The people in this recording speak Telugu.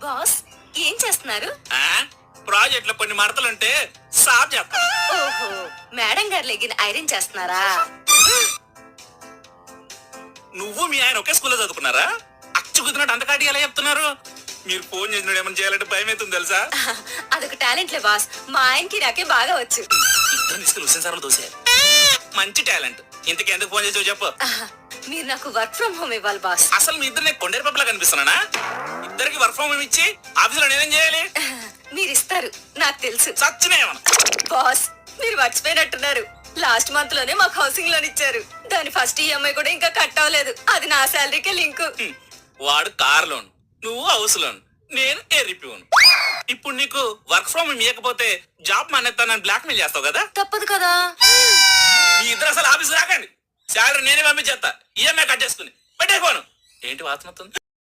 బాస్ ఏం చేస్తున్నారు? ప్రాజెక్ట్ లో కొన్ని మడతలుంటే సాఫ్ చేస్తా. ఓహో, మేడం గారు లెగిన్ ఐరన్ చేస్తున్నారా? నువ్వు మీ ఆయన ఒకే స్కూల్లో చదువుకున్నారా? అచ్చు కుదిరినట్టు అంతకాటి ఎలా చెప్తున్నారు? మీరు ఫోన్ చేసినప్పుడు ఏమైనా చేయాలంటే భయం అవుతుంది తెలుసా? అదొక టాలెంట్లే బాస్, మా ఆయనకి నాకే బాగా వచ్చు. ఇద్దరు తీసుకెళ్ళి హుస్సేన్ సార్లు దోశారు. మంచి టాలెంట్. ఇంతకి ఎందుకు ఫోన్ చేసావు చెప్పు. మీరు నాకు వర్క్ ఫ్రమ్ హోమ్ ఇవ్వాలి బాస్. అసలు మీ ఇద్దరు నేను కొండేరు పప్పులా కనిపిస్తున్నానా? ఇద్దరికి వర్క్ ఫ్రమ్ హోమ్ ఇచ్చి ఆఫీసులో నేనేం చేయాలి? మీరు ఇస్తారు నాకు తెలుసు. సచ్చినేమన్నా బాస్ మీరు మర్చిపోయినట్టున్నారు, లాస్ట్ మంత్ లోనే మాకు హౌసింగ్ లోన్ ఇచ్చారు. దాని ఫస్ట్ ఈఎంఐ కూడా ఇంకా కట్ అవ్వలేదు. అది నా శాలరీకే లింక్. వాడు కార్ లోన్, నువ్వు హౌస్ లోన్, నేను ఎర్రిపోను. ఇప్పుడు నీకు వర్క్ ఫ్రమ్ హోమ్ ఇవ్వకపోతే జాబ్ మానేస్తానని బ్లాక్ మెయిల్ చేస్తావు కదా? తప్పదు కదా. మీ ఇద్దరు అసలు ఆఫీస్ రాకండి, శాలరీ నేనే పంపించేస్తా. ఈఎంఐ కట్ చేసుకుని పెట్టే ఫోను. ఏంటి వాసన వస్తుంది?